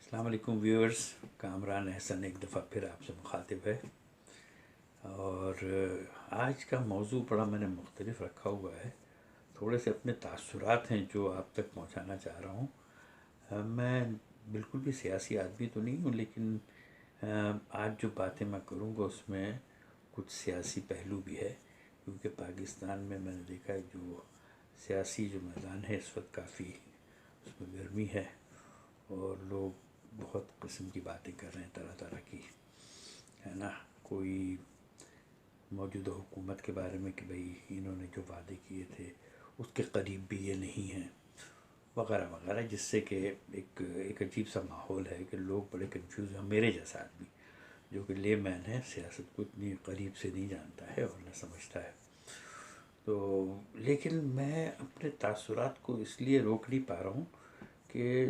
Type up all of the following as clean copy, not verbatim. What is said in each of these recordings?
السلام علیکم ویورز، کامران احسن ایک دفعہ پھر آپ سے مخاطب ہے اور آج کا موضوع بڑا میں نے مختلف رکھا ہوا ہے۔ تھوڑے سے اپنے تاثرات ہیں جو آپ تک پہنچانا چاہ رہا ہوں۔ میں بالکل بھی سیاسی آدمی تو نہیں ہوں، لیکن آج جو باتیں میں کروں گا اس میں کچھ سیاسی پہلو بھی ہے، کیونکہ پاکستان میں نے دیکھا ہے جو سیاسی جو میدان ہے اس وقت کافی اس میں گرمی ہے اور لوگ بہت قسم کی باتیں کر رہے ہیں، طرح طرح کی، ہے نا۔ کوئی موجودہ حکومت کے بارے میں کہ بھئی انہوں نے جو وعدے کیے تھے اس کے قریب بھی یہ نہیں ہیں، وغیرہ وغیرہ، جس سے کہ ایک عجیب سا ماحول ہے کہ لوگ بڑے کنفیوز ہیں۔ میرے جیسا آدمی جو کہ لے مین ہے، سیاست کو اتنی قریب سے نہیں جانتا ہے اور نہ سمجھتا ہے، تو لیکن میں اپنے تاثرات کو اس لیے روک نہیں پا رہا ہوں کہ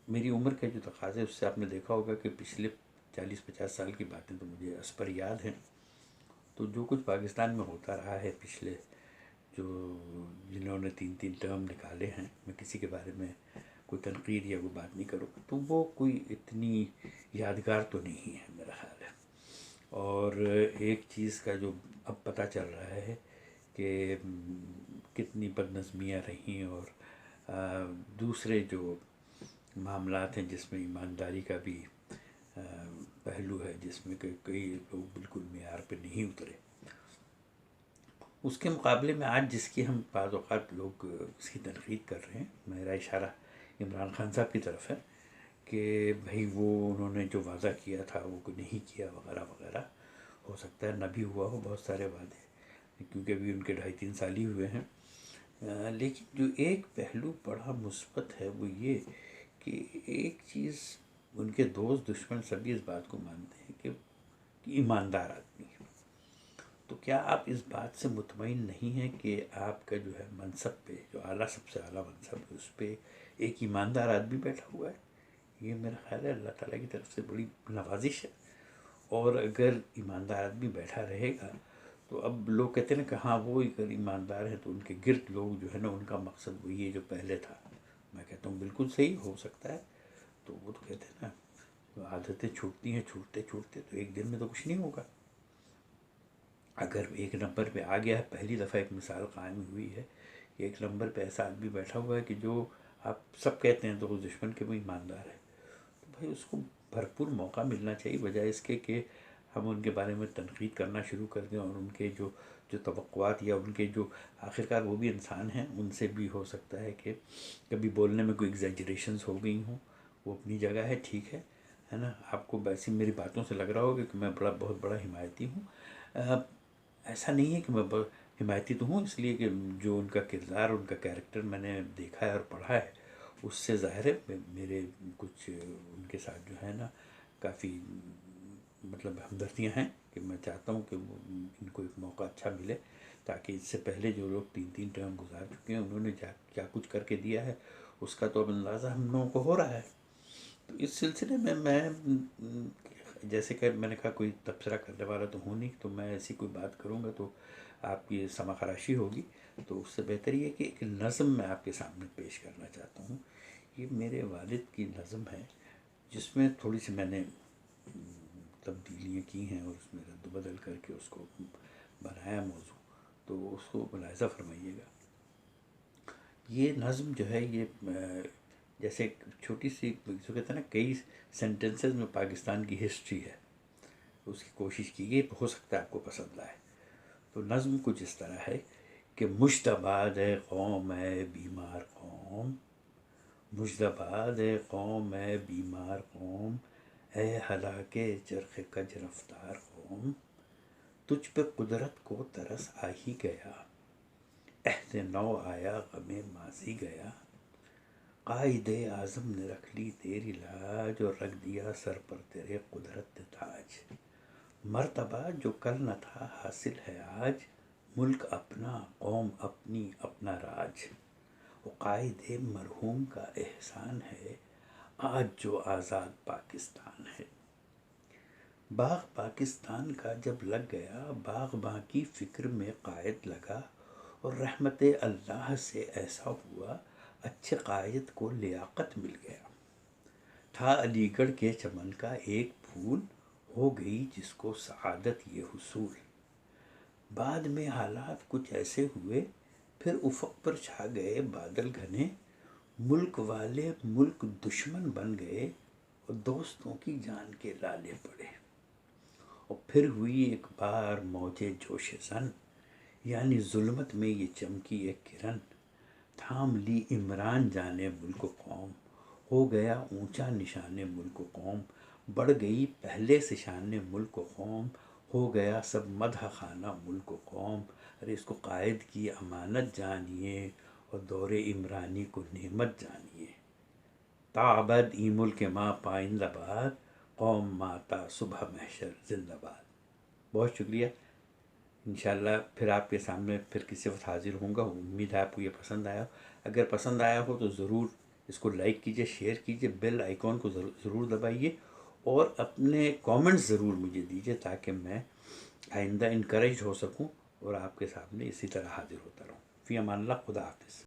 میری عمر کے جو تقاضے اس سے آپ نے دیکھا ہوگا کہ پچھلے 40-50 سال کی باتیں تو مجھے از پر یاد ہیں۔ تو جو کچھ پاکستان میں ہوتا رہا ہے پچھلے، جو جنہوں نے 3 ٹرم نکالے ہیں، میں کسی کے بارے میں کوئی تنقید یا کوئی بات نہیں کروں، تو وہ کوئی اتنی یادگار تو نہیں ہے میرا خیال ہے۔ اور ایک چیز کا جو اب پتہ چل رہا ہے کہ کتنی بد نظمیاں رہیں اور دوسرے جو معاملات ہیں جس میں ایمانداری کا بھی پہلو ہے، جس میں کہ کئی لوگ بالکل معیار پہ نہیں اترے، اس کے مقابلے میں آج جس کی ہم بعض اوقات لوگ اس کی تنقید کر رہے ہیں، میرا اشارہ عمران خان صاحب کی طرف ہے کہ بھئی وہ انہوں نے جو وعدہ کیا تھا وہ نہیں کیا، وغیرہ وغیرہ۔ ہو سکتا ہے نہ بھی ہوا ہو بہت سارے وعدے، کیونکہ ابھی ان کے 2.5-3 سال ہی ہوئے ہیں، لیکن جو ایک پہلو بڑا مثبت ہے وہ یہ کہ ایک چیز ان کے دوست دشمن سبھی اس بات کو مانتے ہیں کہ ایماندار آدمی ہے۔ تو کیا آپ اس بات سے مطمئن نہیں ہیں کہ آپ کا جو ہے منصب پہ، جو سب سے اعلیٰ منصب ہے، اس پہ ایک ایماندار آدمی بیٹھا ہوا ہے؟ یہ میرا خیال ہے اللہ تعالیٰ کی طرف سے بڑی نوازش ہے، اور اگر ایماندار آدمی بیٹھا رہے گا تو اب لوگ کہتے ہیں نا کہ ہاں وہ اگر ایماندار ہیں تو ان کے گرد لوگ جو ہے نا ان کا مقصد وہی ہے جو پہلے تھا۔ میں کہتا ہوں بالکل صحیح ہو سکتا ہے۔ تو وہ تو کہتے ہیں نا عادتیں چھوٹتی ہیں چھوٹتے چھوٹتے، تو ایک دن میں تو کچھ نہیں ہوگا۔ اگر ایک نمبر پہ آ گیا ہے، پہلی دفعہ ایک مثال قائم ہوئی ہے کہ ایک نمبر پہ ایسا آدمی بیٹھا ہوا ہے کہ جو آپ سب کہتے ہیں تو دشمن کے بھی ایماندار ہے، تو بھائی اس کو بھرپور موقع ملنا چاہیے، بجائے اس کے کہ ہم ان کے بارے میں تنقید کرنا شروع کر دیں، اور ان کے جو توقعات یا ان کے جو آخرکار وہ بھی انسان ہیں، ان سے بھی ہو سکتا ہے کہ کبھی بولنے میں کوئی ایگزیجریشنز ہو گئی ہوں، وہ اپنی جگہ ہے، ٹھیک ہے نا۔ آپ کو ویسے میری باتوں سے لگ رہا ہوگا کہ میں بہت بڑا حمایتی ہوں، ایسا نہیں ہے کہ میں حمایتی تو ہوں، اس لیے کہ جو ان کا کردار، ان کا کیریکٹر میں نے دیکھا ہے اور پڑھا ہے، اس سے ظاہر ہے میرے کچھ ان کے ساتھ جو ہے نا کافی مطلب ہمدردیاں ہیں کہ میں چاہتا ہوں کہ ان کو ایک موقع اچھا ملے، تاکہ اس سے پہلے جو لوگ 3 ٹرم گزار چکے ہیں انہوں نے کیا کچھ کر کے دیا ہے اس کا تو اب اندازہ ہم لوگوں کو ہو رہا ہے۔ تو اس سلسلے میں جیسے کہ میں نے کہا کوئی تبصرہ کرنے والا تو ہوں نہیں، تو میں ایسی کوئی بات کروں گا تو آپ کی سمع خراشی ہوگی، تو اس سے بہتر یہ کہ ایک نظم میں آپ کے سامنے پیش کرنا چاہتا ہوں۔ یہ میرے والد کی نظم ہے، جس میں تھوڑی سی میں نے تبدیلیاں کی ہیں اور اس میں رد و بدل کر کے اس کو بنایا موضوع، تو اس کو ملاحظہ فرمائیے گا۔ یہ نظم جو ہے یہ جیسے ایک چھوٹی سی جو کہتے ہیں نا کئی سینٹنسز میں پاکستان کی ہسٹری ہے، اس کی کوشش کی گئی، ہو سکتا ہے آپ کو پسند آئے۔ تو نظم کچھ اس طرح ہے کہ مشتباد ہے قوم ہے بیمار قوم، مشتباد ہے قوم ہے بیمار قوم، اے ہلاک چرخ کج رفتار قوم، تجھ پہ قدرت کو ترس آ ہی گیا، عہد نو آیا غم ماضی گیا، قائد اعظم نے رکھ لی تیری لاج اور رکھ دیا سر پر تیرے قدرت تاج، مرتبہ جو کل نہ تھا حاصل ہے آج، ملک اپنا قوم اپنی اپنا راج، وہ قائد مرحوم کا احسان ہے آج جو آزاد پاکستان ہے، باغ پاکستان کا جب لگ گیا باغباں کی فکر میں قائد لگا، اور رحمت اللہ سے ایسا ہوا اچھے قائد کو لیاقت مل گیا، تھا علی گڑھ کے چمن کا ایک پھول، ہو گئی جس کو سعادت یہ حصول۔ بعد میں حالات کچھ ایسے ہوئے، پھر افق پر چھا گئے بادل گھنے، ملک والے ملک دشمن بن گئے، اور دوستوں کی جان کے لالے پڑے۔ اور پھر ہوئی ایک بار موجے جوش زن، یعنی ظلمت میں یہ چمکی ایک کرن، تھام لی عمران جانے ملک و قوم، ہو گیا اونچا نشان ملک و قوم، بڑھ گئی پہلے سے شان ملک و قوم، ہو گیا سب مدح خانہ ملک و قوم۔ ارے اس کو قائد کی امانت جانیے، اور دور عمرانی کو نعمت جانیے۔ تا ابد ای ملک ماں پائندہ باد، قوم ماتا صبح محشر زندہ باد۔ بہت شکریہ۔ انشاءاللہ پھر آپ کے سامنے پھر کسی وقت حاضر ہوں گا۔ امید ہے آپ کو یہ پسند آیا۔ اگر پسند آیا ہو تو ضرور اس کو لائک کیجئے، شیئر کیجئے، بیل آئیکن کو ضرور دبائیے، اور اپنے کامنٹس ضرور مجھے دیجئے تاکہ میں آئندہ انکریج ہو سکوں اور آپ کے سامنے اسی طرح حاضر ہوتا رہوں۔ فی امان اللہ، خدا حافظ۔